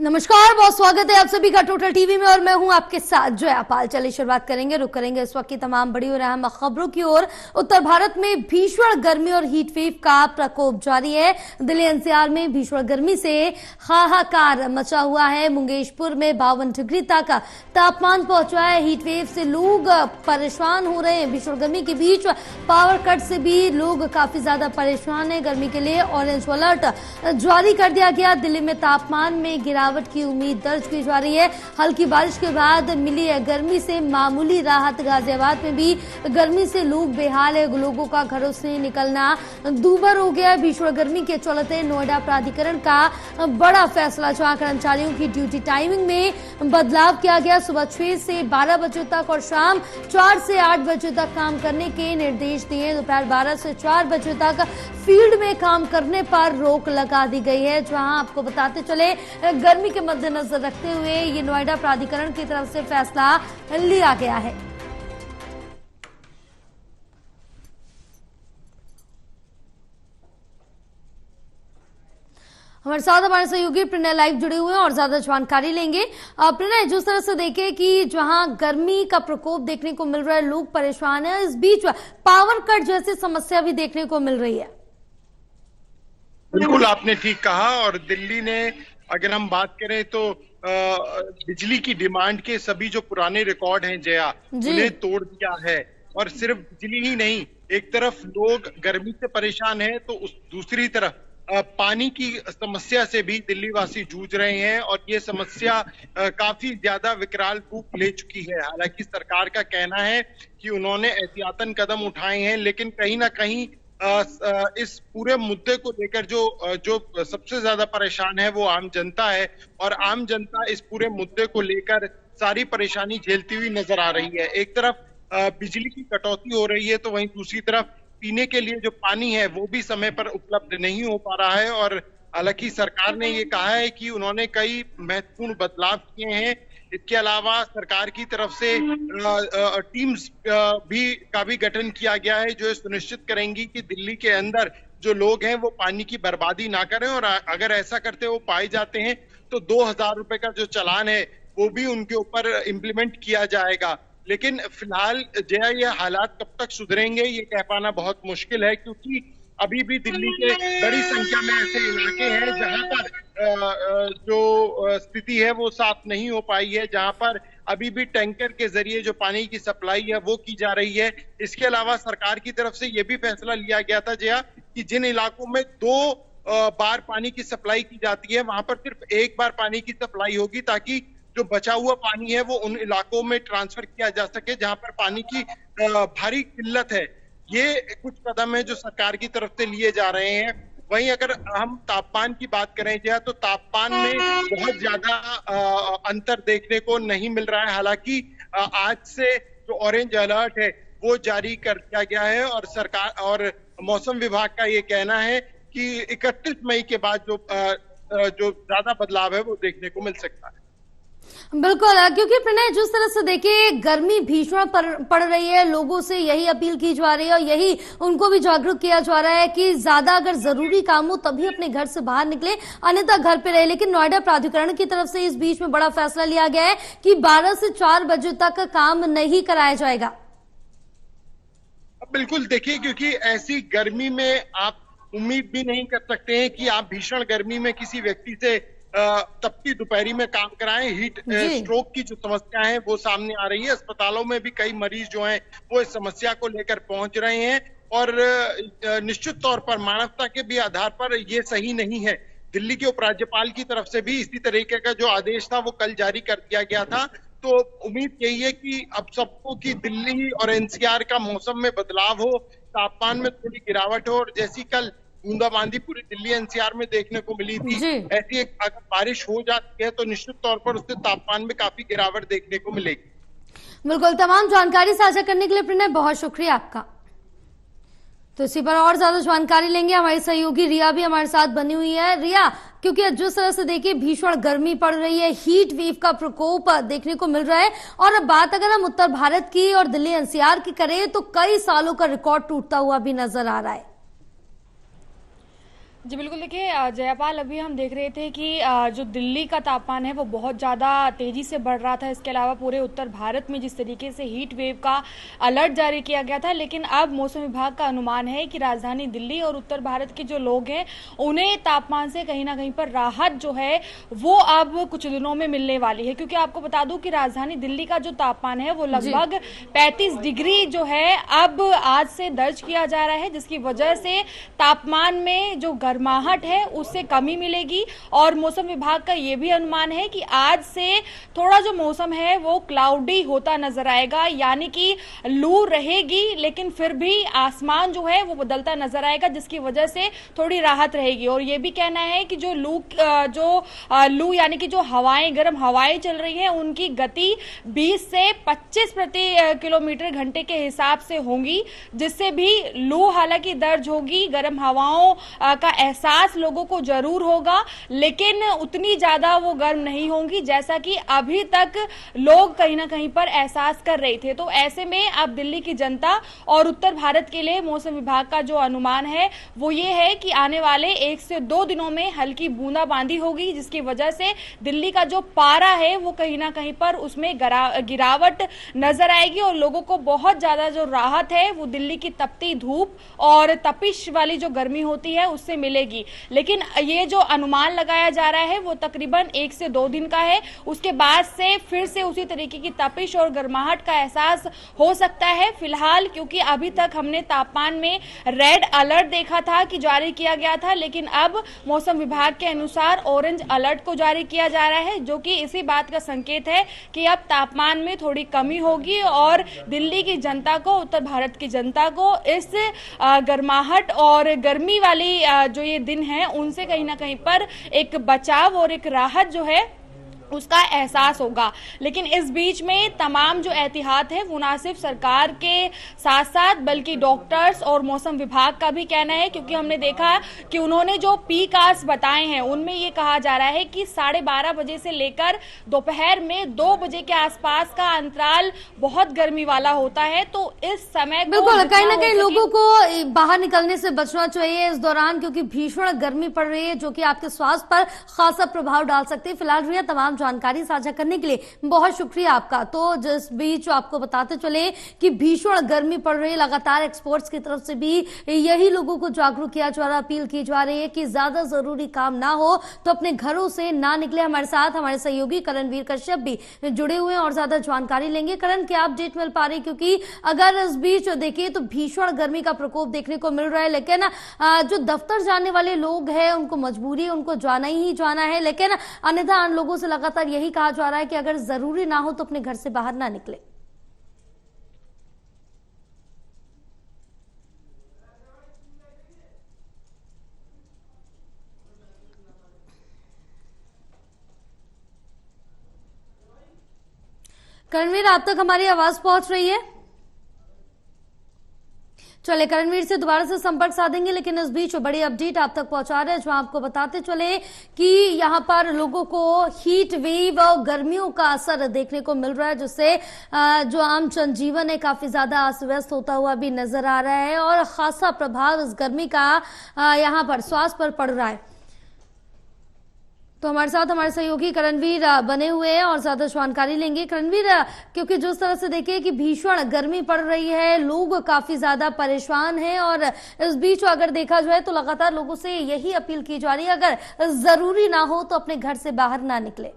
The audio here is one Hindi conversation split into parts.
नमस्कार, बहुत स्वागत है आप सभी का टोटल टीवी में और मैं हूं आपके साथ जया पाल। चलिए शुरुआत करेंगे, रुक करेंगे इस वक्त की तमाम बड़ी और अहम खबरों की ओर। उत्तर भारत में भीषण गर्मी और हीट वेव का प्रकोप जारी है। दिल्ली एनसीआर में भीषण गर्मी से हाहाकार मचा हुआ है। मुंगेशपुर में 52 डिग्री तक तापमान पहुंचा है। हीट वेव से लोग परेशान हो रहे हैं। भीषण गर्मी के बीच पावर कट से भी लोग काफी ज्यादा परेशान है। गर्मी के लिए ऑरेंज अलर्ट जारी कर दिया गया। दिल्ली में तापमान में गिरावट की उम्मीद दर्ज की जा रही है। हल्की बारिश के बाद मिली है गर्मी से मामूली राहत। गाजियाबाद में भी गर्मी से लोग बेहाल है। लोगों का घरों से निकलना दूभर हो गया। भीषण गर्मी के चलते नोएडा प्राधिकरण का बड़ा फैसला, जहां कर्मचारियों की ड्यूटी टाइमिंग में बदलाव किया गया। सुबह 6 से 12 बजे तक और शाम 4 से 8 बजे तक काम करने के निर्देश दिए। दोपहर 12 से 4 बजे तक फील्ड में काम करने पर रोक लगा दी गई है। जहां आपको बताते चले, गर्मी के मद्देनजर रखते हुए ये नोएडा प्राधिकरण की तरफ से फैसला लिया गया है। हमारे साथ हमारे सहयोगी प्रणय लाइव जुड़े हुए हैं और ज्यादा जानकारी लेंगे। प्रणय, जिस तरह से देखे कि जहां गर्मी का प्रकोप देखने को मिल रहा है, लोग परेशान हैं, इस बीच पावर कट जैसी समस्या भी देखने को मिल रही है। बिल्कुल, आपने ठीक कहा। और दिल्ली ने, अगर हम बात करें तो बिजली की डिमांड के सभी जो पुराने रिकॉर्ड हैं जया, उन्हें तोड़ दिया है। और सिर्फ बिजली ही नहीं, एक तरफ लोग गर्मी से परेशान हैं तो उस दूसरी तरफ पानी की समस्या से भी दिल्ली वासी जूझ रहे हैं। और ये समस्या काफी ज्यादा विकराल रूप ले चुकी है। हालांकि सरकार का कहना है कि उन्होंने एहतियातन कदम उठाए हैं, लेकिन कहीं ना कहीं इस पूरे मुद्दे को लेकर जो सबसे ज्यादा परेशान है वो आम जनता है। और आम जनता इस पूरे मुद्दे को लेकर सारी परेशानी झेलती हुई नजर आ रही है। एक तरफ बिजली की कटौती हो रही है, तो वहीं दूसरी तरफ पीने के लिए जो पानी है वो भी समय पर उपलब्ध नहीं हो पा रहा है। और हालांकि सरकार ने ये कहा है कि उन्होंने कई महत्वपूर्ण बदलाव किए हैं। इसके अलावा सरकार की तरफ से टीम्स का भी गठन किया गया है, जो सुनिश्चित करेंगी कि दिल्ली के अंदर जो लोग हैं वो पानी की बर्बादी ना करें। और अगर ऐसा करते वो पाए जाते हैं तो 2000 रुपए का जो चालान है वो भी उनके ऊपर इम्प्लीमेंट किया जाएगा। लेकिन फिलहाल जया, ये हालात कब तक सुधरेंगे ये कह पाना बहुत मुश्किल है, क्योंकि अभी भी दिल्ली के बड़ी संख्या में ऐसे इलाके हैं जहां पर जो स्थिति है वो साफ नहीं हो पाई है, जहां पर अभी भी टैंकर के जरिए जो पानी की सप्लाई है वो की जा रही है। इसके अलावा सरकार की तरफ से ये भी फैसला लिया गया था जया कि जिन इलाकों में 2 बार पानी की सप्लाई की जाती है वहां पर सिर्फ 1 बार पानी की सप्लाई होगी, ताकि जो बचा हुआ पानी है वो उन इलाकों में ट्रांसफर किया जा सके जहां पर पानी की भारी किल्लत है। ये कुछ कदम है जो सरकार की तरफ से लिए जा रहे हैं। वहीं अगर हम तापमान की बात करें जया, तो तापमान में बहुत ज्यादा अंतर देखने को नहीं मिल रहा है। हालांकि आज से जो ऑरेंज अलर्ट है वो जारी कर दिया गया है। और सरकार और मौसम विभाग का ये कहना है कि 31 मई के बाद जो ज्यादा बदलाव है वो देखने को मिल सकता है। बिल्कुल, क्योंकि प्रणय, जिस तरह से देखिए गर्मी भीषण पड़ रही है, लोगों से यही अपील की जा रही है और यही उनको भी जागरूक किया जा रहा है कि ज्यादा अगर जरूरी काम हो तभी अपने घर से बाहर निकले, अन्यथा घर पे रहे। लेकिन नोएडा प्राधिकरण की तरफ से इस बीच में बड़ा फैसला लिया गया है कि 12 से 4 बजे तक काम नहीं कराया जाएगा। बिल्कुल, देखिए, क्योंकि ऐसी गर्मी में आप उम्मीद भी नहीं कर सकते हैं कि आप भीषण गर्मी में किसी व्यक्ति से तपती दोपहरी में काम कराएं। हीट स्ट्रोक की जो समस्या है वो सामने आ रही है। अस्पतालों में भी कई मरीज जो हैं वो इस समस्या को लेकर पहुंच रहे हैं। और निश्चित तौर पर मानवता के भी आधार पर ये सही नहीं है। दिल्ली के उपराज्यपाल की तरफ से भी इसी तरीके का जो आदेश था वो कल जारी कर दिया गया था। तो उम्मीद यही है कि अब सबको कि दिल्ली और एनसीआर का मौसम में बदलाव हो, तापमान में थोड़ी गिरावट हो। और जैसी कल बूंदाबांदी पूरी दिल्ली एनसीआर में देखने को मिली थी, ऐसी एक अगर बारिश हो जाती है तो निश्चित तौर पर उससे तापमान में काफी गिरावट देखने को मिलेगी। बिल्कुल, तमाम जानकारी साझा करने के लिए प्रणय बहुत शुक्रिया आपका। तो इसी पर और ज्यादा जानकारी लेंगे, हमारी सहयोगी रिया भी हमारे साथ बनी हुई है। रिया, क्योंकि जिस तरह से देखिए भीषण गर्मी पड़ रही है, हीट वेव का प्रकोप देखने को मिल रहा है, और अब बात अगर हम उत्तर भारत की और दिल्ली एनसीआर की करें तो कई सालों का रिकॉर्ड टूटता हुआ भी नजर आ रहा है। जी बिल्कुल, देखिए जयपाल, अभी हम देख रहे थे कि जो दिल्ली का तापमान है वो बहुत ज़्यादा तेज़ी से बढ़ रहा था। इसके अलावा पूरे उत्तर भारत में जिस तरीके से हीट वेव का अलर्ट जारी किया गया था, लेकिन अब मौसम विभाग का अनुमान है कि राजधानी दिल्ली और उत्तर भारत के जो लोग हैं उन्हें तापमान से कहीं ना कहीं पर राहत जो है वो अब कुछ दिनों में मिलने वाली है। क्योंकि आपको बता दूं कि राजधानी दिल्ली का जो तापमान है वो लगभग 35 डिग्री जो है अब आज से दर्ज किया जा रहा है, जिसकी वजह से तापमान में जो गर्माहट है उससे कमी मिलेगी। और मौसम विभाग का ये भी अनुमान है कि आज से थोड़ा जो मौसम है वो क्लाउडी होता नजर आएगा, यानी कि लू रहेगी लेकिन फिर भी आसमान जो है वो बदलता नजर आएगा, जिसकी वजह से थोड़ी राहत रहेगी। और ये भी कहना है कि जो लू यानी कि जो हवाएं, गर्म हवाएं चल रही हैं, उनकी गति 20 से 25 प्रति किलोमीटर घंटे के हिसाब से होंगी, जिससे भी लू हालांकि दर्ज होगी, गर्म हवाओं का एहसास लोगों को जरूर होगा, लेकिन उतनी ज्यादा वो गर्म नहीं होंगी जैसा कि अभी तक लोग कहीं ना कहीं पर एहसास कर रहे थे। तो ऐसे में अब दिल्ली की जनता और उत्तर भारत के लिए मौसम विभाग का जो अनुमान है वो ये है कि आने वाले 1 से 2 दिनों में हल्की बूंदाबांदी होगी, जिसकी वजह से दिल्ली का जो पारा है वो कहीं ना कहीं पर उसमें गिरावट नजर आएगी और लोगों को बहुत ज्यादा जो राहत है वो दिल्ली की तपती धूप और तपिश वाली जो गर्मी होती है उससे मिलेगी। लेकिन ये जो अनुमान लगाया जा रहा है वो तकरीबन 1 से 2 दिन का है। उसके बाद से फिर से उसी तरीके की तपिश और गर्माहट का एहसास हो सकता है। फिलहाल क्योंकि अभी तक हमने तापमान में रेड अलर्ट देखा था कि जारी किया गया था, लेकिन अब मौसम विभाग के अनुसार ऑरेंज अलर्ट को जारी किया जा रहा है, जो कि इसी बात का संकेत है कि अब तापमान में थोड़ी कमी होगी और दिल्ली की जनता को, उत्तर भारत की जनता को इस गर्माहट और गर्मी वाली जो ये दिन है उनसे कहीं ना कहीं पर एक बचाव और एक राहत जो है उसका एहसास होगा। लेकिन इस बीच में तमाम जो एहतियात है वो ना सिर्फ सरकार के साथ साथ बल्कि डॉक्टर्स और मौसम विभाग का भी कहना है, क्योंकि हमने देखा कि उन्होंने जो पीक आवर्स बताए हैं उनमें ये कहा जा रहा है कि 12:30 बजे से लेकर दोपहर में 2 बजे के आसपास का अंतराल बहुत गर्मी वाला होता है। तो इस समय बिल्कुल कहीं ना कहीं लोगों को बाहर निकलने से बचना चाहिए इस दौरान, क्योंकि भीषण गर्मी पड़ रही है जो कि आपके स्वास्थ्य पर खासा प्रभाव डाल सकती है। फिलहाल रिया, तमाम जानकारी साझा करने के लिए बहुत शुक्रिया आपका। तो जिस बीच आपको बताते चले कि भीषण गर्मी पड़ रही है, लगातार एक्सपर्ट्स की तरफ से भी यही लोगों को जागरूक किया जा रहा, अपील की जा रही है कि ज्यादा जरूरी काम ना हो तो अपने घरों से ना निकले। हमारे साथ हमारे सहयोगी करणवीर कश्यप भी जुड़े हुए हैं और ज्यादा जानकारी लेंगे। करण, क्या अपडेट मिल पा रही, क्योंकि अगर इस बीच देखिए तो भीषण गर्मी का प्रकोप देखने को मिल रहा है, लेकिन जो दफ्तर जाने वाले लोग हैं उनको मजबूरी है, उनको जाना ही जाना है, लेकिन अन्यथा आम लोगों से लगातार यही कहा जा रहा है कि अगर जरूरी ना हो तो अपने घर से बाहर ना निकले। करणवीर, आप तक हमारी आवाज पहुंच रही है? चले करणवीर से दोबारा से संपर्क साधेंगे, लेकिन इस बीच बड़ी अपडेट आप तक पहुंचा रहे हैं, जो आपको बताते चले कि यहां पर लोगों को हीट वेव और गर्मियों का असर देखने को मिल रहा है, जिससे जो आम जनजीवन है काफी ज्यादा अस्त व्यस्त होता हुआ भी नजर आ रहा है और खासा प्रभाव इस गर्मी का यहां पर स्वास्थ्य पर पड़ रहा है। तो हमारे साथ हमारे सहयोगी करणवीर बने हुए हैं और ज्यादा जानकारी लेंगे। करणवीर, क्योंकि जिस तरह से देखिए कि भीषण गर्मी पड़ रही है, लोग काफी ज्यादा परेशान हैं और इस बीच अगर देखा जाए तो लगातार लोगों से यही अपील की जा रही है, अगर जरूरी ना हो तो अपने घर से बाहर ना निकले।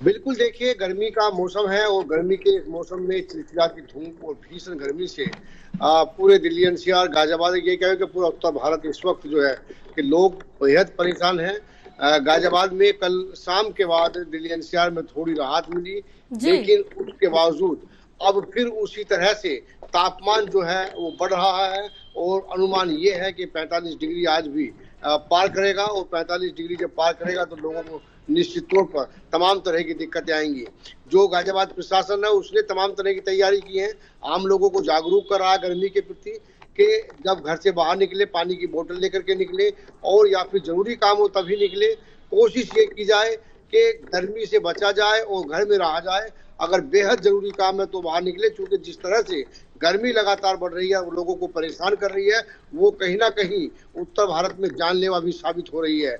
बिल्कुल, देखिए गर्मी का मौसम है और गर्मी के इस मौसम में चिलचिलाती धूप और भीषण गर्मी से पूरे दिल्ली एनसीआर गाजियाबाद, ये कहें कि पूरा उत्तर भारत इस वक्त जो है कि लोग बेहद परेशान हैं। गाजियाबाद में कल शाम के बाद दिल्ली एनसीआर में थोड़ी राहत मिली, लेकिन उसके बावजूद अब फिर उसी तरह से तापमान जो है वो बढ़ रहा है और अनुमान ये है कि 45 डिग्री आज भी पार करेगा और 45 डिग्री जब पार करेगा तो लोगों को निश्चित तौर पर तमाम तरह की दिक्कतें आएंगी। जो गाजियाबाद प्रशासन है उसने तमाम तरह की तैयारी की है, आम लोगों को जागरूक कर रहा है गर्मी के प्रति कि जब घर से बाहर निकले पानी की बोतल लेकर के निकले और या फिर जरूरी काम हो तभी निकले। कोशिश ये की जाए कि गर्मी से बचा जाए और घर में रहा जाए। अगर बेहद जरूरी काम है तो बाहर निकले, क्योंकि जिस तरह से गर्मी लगातार बढ़ रही है और लोगों को परेशान कर रही है, वो कहीं ना कहीं उत्तर भारत में जानलेवा भी साबित हो रही है।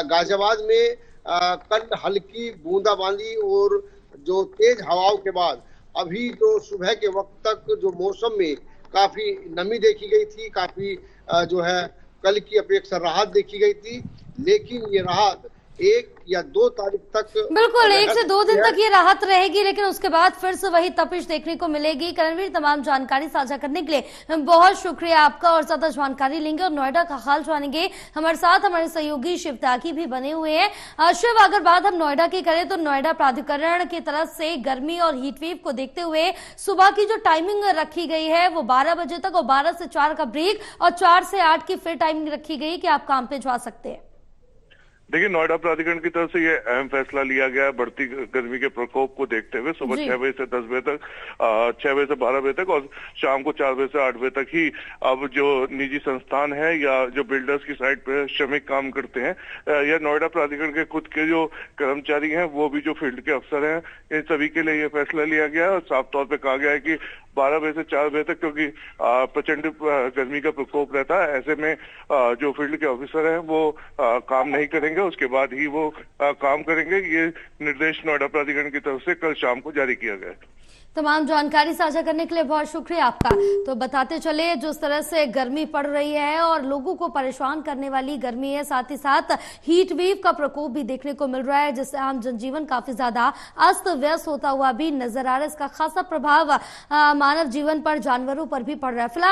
गाजियाबाद में कल हल्की बूंदाबांदी और जो तेज हवाओं के बाद अभी जो सुबह के वक्त तक जो मौसम में काफी नमी देखी गई थी, काफी जो है कल की अपेक्षा राहत देखी गई थी, लेकिन ये राहत 1 या 2 तारीख तक बिल्कुल 1 से 2 दिन तक ये राहत रहेगी, लेकिन उसके बाद फिर से वही तपिश देखने को मिलेगी। करणवीर, तमाम जानकारी साझा करने के लिए बहुत शुक्रिया आपका, और ज्यादा जानकारी लेंगे और नोएडा का हाल जानेंगे। हमारे साथ हमारे सहयोगी शिव त्यागी भी बने हुए हैं। शिव, अगर बात हम नोएडा की करें तो नोएडा प्राधिकरण की तरफ से गर्मी और हीटवेव को देखते हुए सुबह की जो टाइमिंग रखी गई है वो 12 बजे तक और 12 से 4 का ब्रेक और 4 से 8 की फिर टाइमिंग रखी गई कि आप काम पे जा सकते हैं। देखिए, नोएडा प्राधिकरण की तरफ से ये अहम फैसला लिया गया है बढ़ती गर्मी के प्रकोप को देखते हुए। सुबह 6 बजे से 10 बजे तक, 6 बजे से 12 बजे तक और शाम को 4 बजे से 8 बजे तक ही अब जो निजी संस्थान है या जो बिल्डर्स की साइट पे श्रमिक काम करते हैं या नोएडा प्राधिकरण के खुद के जो कर्मचारी हैं, वो भी जो फील्ड के अफसर हैं, इन सभी के लिए ये फैसला लिया गया है। और साफ तौर पर कहा गया है कि 12 बजे से 4 बजे तक, क्योंकि प्रचंड गर्मी का प्रकोप रहता है, ऐसे में जो फील्ड के ऑफिसर हैं वो काम नहीं करेंगे, उसके बाद ही वो काम करेंगे। ये निर्देश नोएडा प्राधिकरण की तरफ से कल शाम को जारी किया गया है। तमाम जानकारी साझा करने के लिए बहुत शुक्रिया आपका। तो बताते चले, जिस तरह से गर्मी पड़ रही है और लोगों को परेशान करने वाली गर्मी है, साथ ही साथ हीट वेव का प्रकोप भी देखने को मिल रहा है, जिससे आम जनजीवन काफी ज्यादा अस्त व्यस्त होता हुआ भी नजर आ रहा है। इसका खासा प्रभाव मानव जीवन पर, जानवरों पर भी पड़ रहा है। फिलहाल